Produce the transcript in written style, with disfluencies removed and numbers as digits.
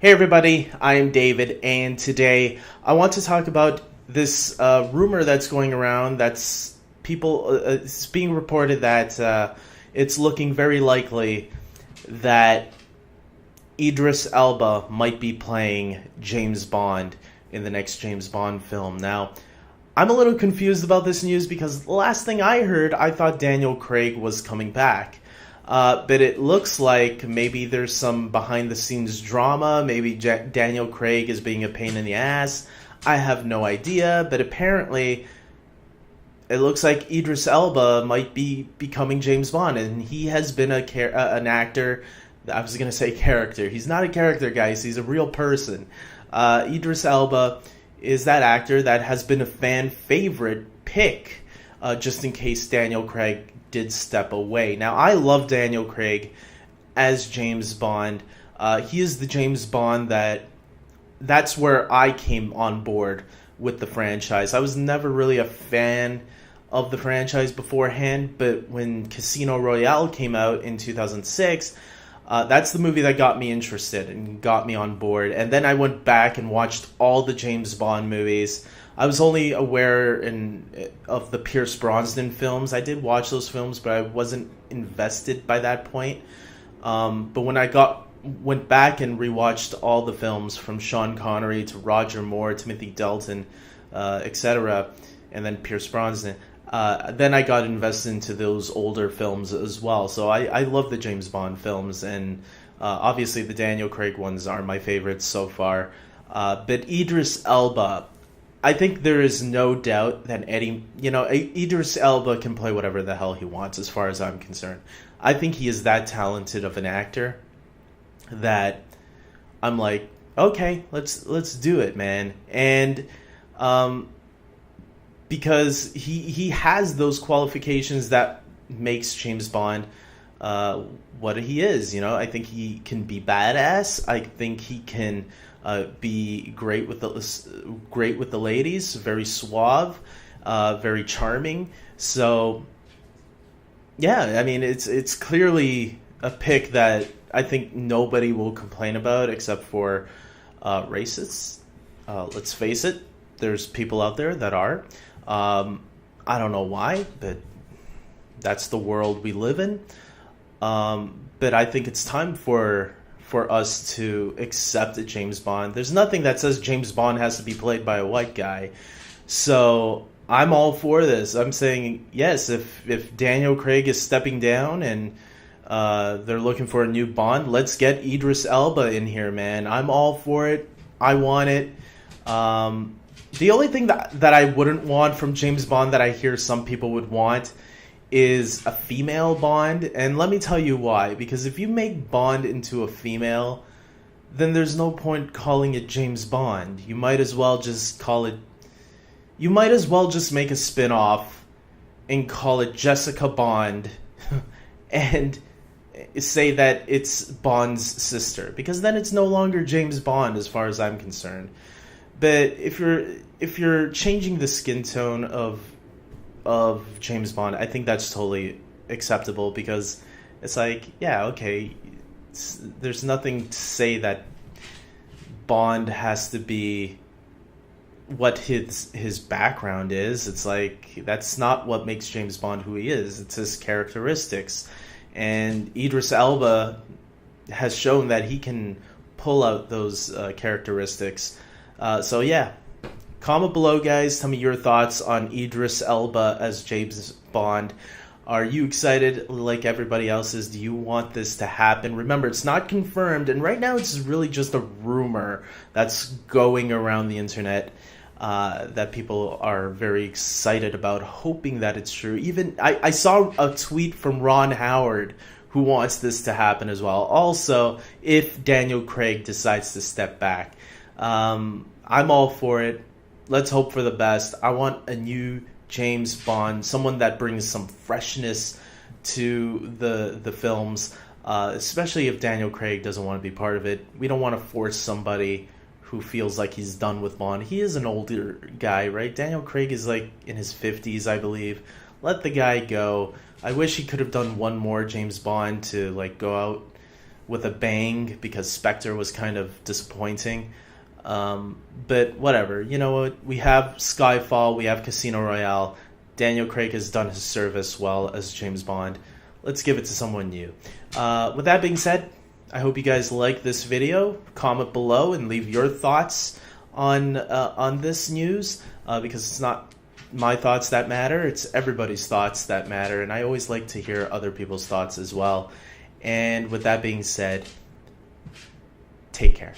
Hey everybody, I am David, and today I want to talk about this rumor that's going around. That's it's being reported that it's looking very likely that Idris Elba might be playing James Bond in the next James Bond film. Now, I'm a little confused about this news because the last thing I heard, I thought Daniel Craig was coming back. But it looks like maybe there's some behind-the-scenes drama. Maybe Daniel Craig is being a pain in the ass. I have no idea. But apparently, it looks like Idris Elba might be becoming James Bond. And he has been an actor. I was going to say character. He's not a character, guys. He's a real person. Idris Elba is that actor that has been a fan favorite pick, just in case Daniel Craig did step away. Now, I love Daniel Craig as James Bond. He is the James Bond that's where I came on board with the franchise. I was never really a fan of the franchise beforehand, but when Casino Royale came out in 2006, that's the movie that got me interested and got me on board. And then I went back and watched all the James Bond movies. I was only aware of the Pierce Brosnan films. I did watch those films, but I wasn't invested by that point. But when I went back and rewatched all the films from Sean Connery to Roger Moore, Timothy Dalton, etc., and then Pierce Brosnan, then I got invested into those older films as well. So I love the James Bond films, and obviously the Daniel Craig ones are my favorites so far. But Idris Elba, I think there is no doubt that Idris Elba can play whatever the hell he wants as far as I'm concerned. I think he is that talented of an actor that I'm like, okay, let's do it, man. And because he has those qualifications that makes James Bond what he is. I think he can be badass. I think he can be great with the ladies, very suave, very charming. So yeah, I mean it's clearly a pick that I think nobody will complain about except for racists. Let's face it, there's people out there that are. I don't know why, but that's the world we live in. But I think it's time for us to accept a James Bond. There's nothing that says James Bond has to be played by a white guy. So I'm all for this. I'm saying, yes, if Daniel Craig is stepping down and they're looking for a new Bond, let's get Idris Elba in here, man. I'm all for it. I want it. The only thing that I wouldn't want from James Bond that I hear some people would want is a female Bond. And let me tell you why. Because if you make Bond into a female, then there's no point calling it James Bond. You might as well just make a spin-off and call it Jessica Bond and say that it's Bond's sister. Because then it's no longer James Bond as far as I'm concerned. But if you're changing the skin tone of James Bond, I think that's totally acceptable because it's like, yeah, okay, there's nothing to say that Bond has to be what his background is. It's like that's not what makes James Bond who he is. It's his characteristics, and Idris Elba has shown that he can pull out those characteristics. So yeah, comment below, guys. Tell me your thoughts on Idris Elba as James Bond. Are you excited like everybody else is? Do you want this to happen? Remember, it's not confirmed, and right now it's really just a rumor that's going around the internet that people are very excited about, hoping that it's true. Even I saw a tweet from Ron Howard who wants this to happen as well. Also, if Daniel Craig decides to step back. I'm all for it. Let's hope for the best. I want a new James Bond, someone that brings some freshness to the films, especially if Daniel Craig doesn't want to be part of it. We don't want to force somebody who feels like he's done with Bond. He is an older guy, right? Daniel Craig is like in his 50s, I believe. Let the guy go. I wish he could have done one more James Bond to like go out with a bang because Spectre was kind of disappointing. But whatever, you know what? We have Skyfall, we have Casino Royale. Daniel Craig has done his service well as James Bond. Let's give it to someone new. With that being said, I hope you guys like this video. Comment below and leave your thoughts on this news, because it's not my thoughts that matter, it's everybody's thoughts that matter, and I always like to hear other people's thoughts as well. And with that being said, take care.